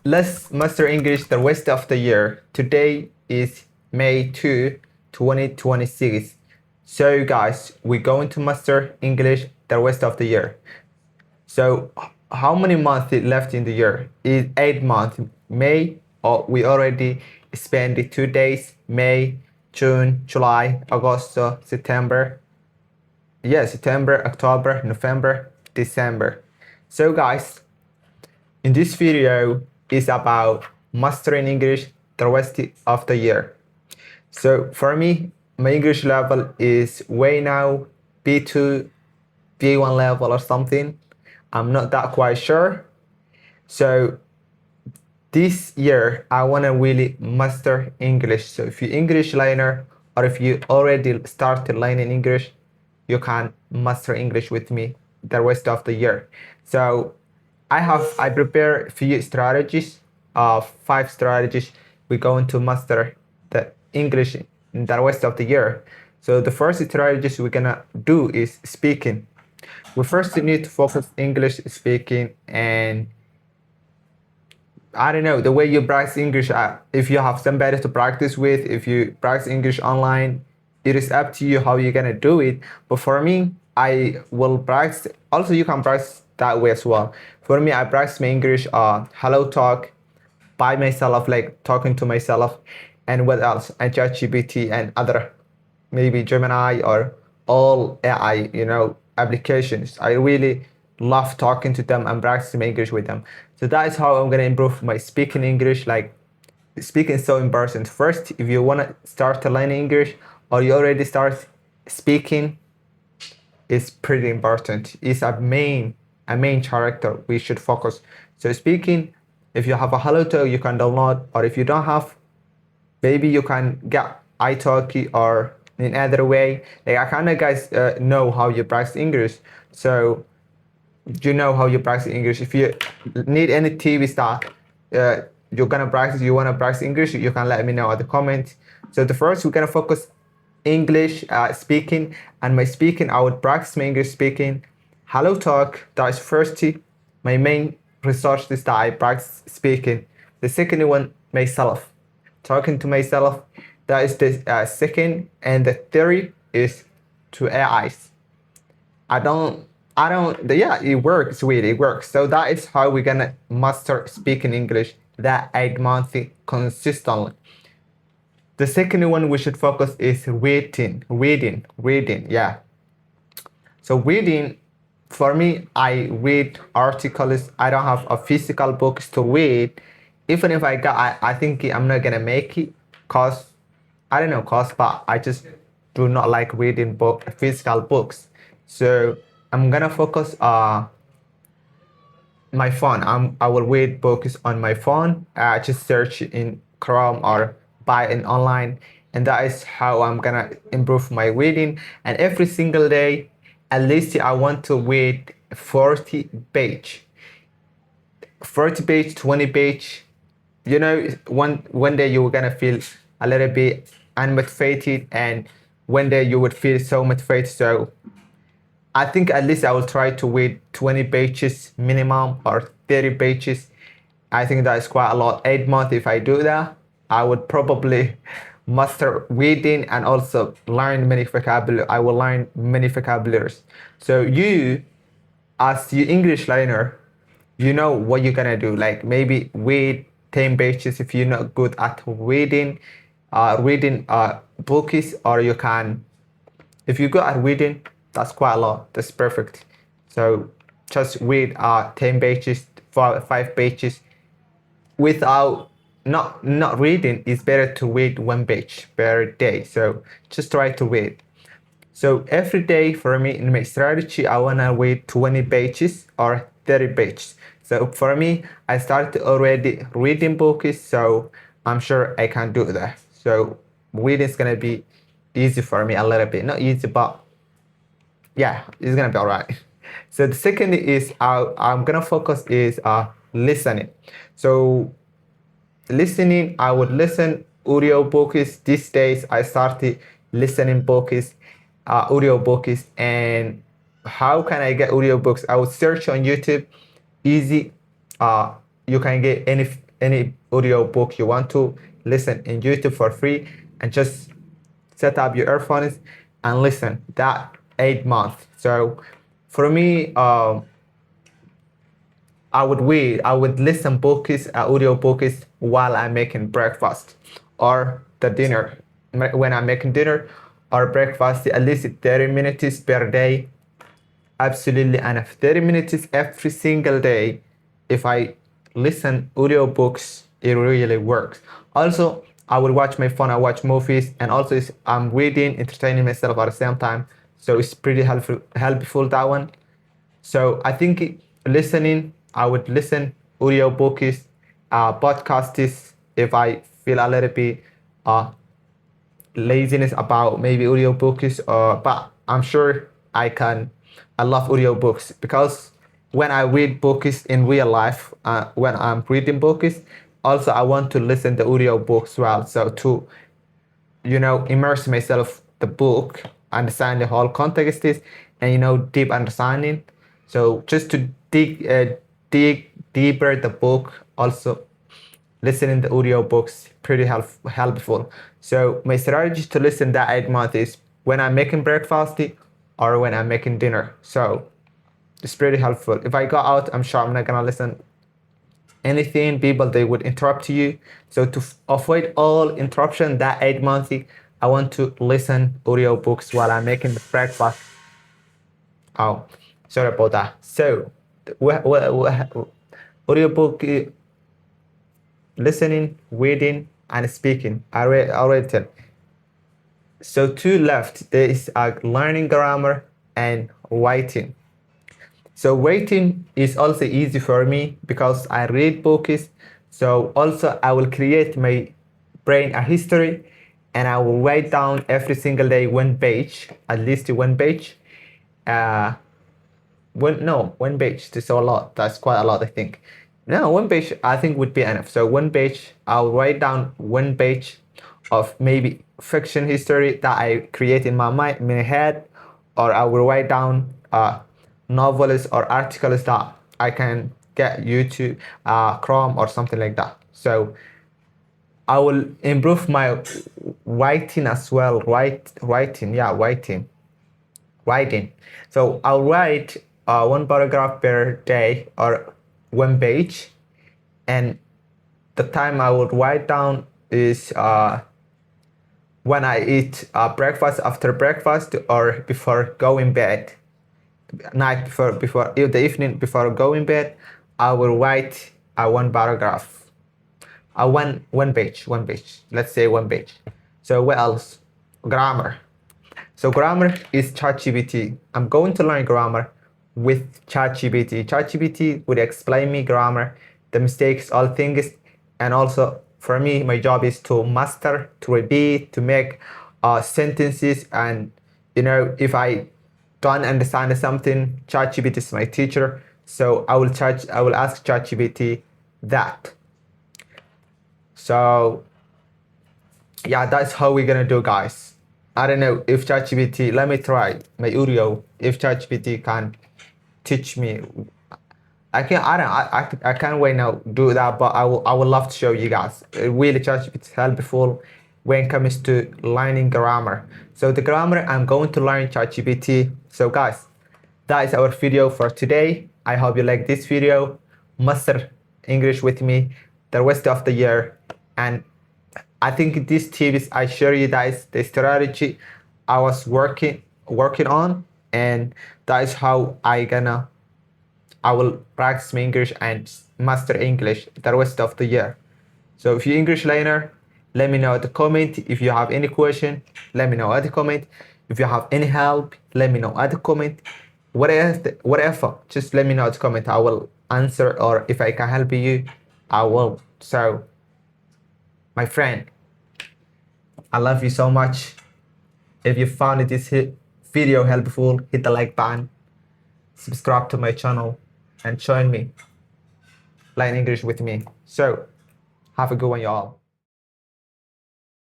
Let's master English the rest of the year. Today is May 2, 2026. So guys, we're going to master English the rest of the year. So how many months is left in the year? Is 8 months. May, or we already spent the 2 days. May, June, July, August, September. Yeah, September, October, November, December. So guys, in this video is about mastering English the rest of the year. So for me, my English level is way now B2, B1 level or something. I'm not that quite sure. So this year, I want to really master English. So if you're English learner or if you already started learning English, you can master English with me the rest of the year. So I prepare few strategies, 5 strategies. We're going to master the English in the rest of the year. So the first strategies we're gonna do is speaking. We first need to focus English speaking, and I don't know, the way you practice English, if you have somebody to practice with, if you practice English online, it is up to you how you're gonna do it. But for me, I will practice, also you can practice that way as well. For me, I practice my English hello talk by myself, like talking to myself, and what else? And ChatGPT and other, maybe Gemini or all AI, applications. I really love talking to them and practicing English with them. So that is how I'm gonna improve my speaking English. Like speaking is so important. First, if you wanna start to learn English or you already start speaking, it's pretty important. It's a main character we should focus. So speaking, if you have a hello talk, you can download, or if you don't have, maybe you can get italki or in other way. Like I kind of guys know how you practice English. So you know how you practice English. If you need any tips that you're gonna practice, you wanna practice English, you can let me know at the comment. So the first we're gonna focus English speaking, and my speaking I would practice my English speaking. Hello talk, that is first my main resource is that I practice speaking. The second one, myself, talking to myself, that is the second, and the third is to AIs. Yeah, it works, really, it works. So that is how we're gonna master speaking English that 8 months consistently. The second one we should focus is reading, yeah. So reading, for me, I read articles. I don't have a physical books to read. Even if I think I'm not gonna make it, cause I don't know, but I just do not like reading physical books. So I'm gonna focus my phone. I will read books on my phone. Just search in Chrome or buy it online, and that is how I'm gonna improve my reading. And every single day, at least I want to read 40 page, 20 page. One day you're gonna feel a little bit unmotivated, and one day you would feel so motivated. So I think at least I will try to read 20 pages minimum or 30 pages. I think that is quite a lot. 8 months, if I do that, I would probably master reading and also learn many vocabulary. I will learn many vocabularies. So you, as your English learner, you know what you're gonna do. Like maybe read 10 pages if you're not good at reading, books, or you can, if you go at reading, that's quite a lot. That's perfect. So just read 10 pages, 5 pages without not reading. It's better to read 1 page per day. So just try to read. So every day for me in my strategy, I wanna read 20 pages or 30 pages. So for me, I started already reading books, so I'm sure I can do that. So reading is gonna be easy for me a little bit. Not easy, but yeah, it's gonna be alright. So the second is I'm gonna focus is listening. So listening, I would listen audio books. These days I started listening books, audio books. And how can I get audio books? I would search on YouTube. Easy. You can get any audio book you want to listen in YouTube for free, and just set up your earphones and listen that 8 months. So for me, I would listen books, audio books while I'm making breakfast or the dinner. When I'm making dinner or breakfast, at least 30 minutes per day. Absolutely enough. 30 minutes every single day. If I listen audiobooks, it really works. Also, I will watch my phone, I watch movies, and also I'm reading, entertaining myself at the same time. So it's pretty helpful that one. So I think listening, I would listen audiobooks, podcasts if I feel a little bit uh, laziness about maybe audiobooks, but I'm sure I love audiobooks because when I read books in real life, when I'm reading books, also I want to listen to audiobooks as well. So to immerse myself the book, understand the whole context is, and deep understanding. So just to dig deeper the book, also listening to audiobooks pretty helpful. So my strategy to listen that 8 months is when I'm making breakfast or when I'm making dinner. So it's pretty helpful. If I go out, I'm sure I'm not gonna listen anything. People they would interrupt you. So to avoid all interruption that 8 months, I want to listen audiobooks while I'm making the breakfast. Oh, sorry about that. So audiobook listening, reading, and speaking. I already tell. So two left. There is learning grammar and writing. So writing is also easy for me because I read books. So also I will create my brain a history, and I will write down every single day one page, at least one page. Uh, one page. That's a lot. That's quite a lot, I think. No, one page I think would be enough. So one page, I'll write down one page of maybe fiction history that I create in my head, or I will write down novels or articles that I can get YouTube, Chrome, or something like that. So I will improve my writing as well. Writing. So I'll write one paragraph per day or one page, and the time I would write down is when I eat breakfast, after breakfast, or before going bed. Night before the evening before going bed, I will write one paragraph, one page. Let's say one page. So what else? Grammar. So grammar is ChatGPT. I'm going to learn grammar with ChatGPT. ChatGPT would explain me grammar, the mistakes, all things, and also for me, my job is to master, to repeat, to make sentences, and if I don't understand something, ChatGPT is my teacher. So I will ask ChatGPT that. So yeah, that's how we're gonna do, guys. I don't know if ChatGPT, let me try my audio, if ChatGPT can teach me. I can't wait now do that, but I would love to show you guys. Really, ChatGPT is helpful when it comes to learning grammar. So the grammar, I'm going to learn ChatGPT. So guys, that is our video for today. I hope you like this video. Master English with me the rest of the year. And I think these tips I share you guys the strategy I was working on, and that is how I will practice my English and master English the rest of the year. So if you're English learner, let me know at the comment. If you have any question, let me know at the comment. If you have any help, let me know at the comment. Whatever, just let me know at the comment. I will answer, or if I can help you, I will. So, my friend, I love you so much. If you found this video helpful, hit the like button, subscribe to my channel, and join me learn English with me. So, have a good one, y'all.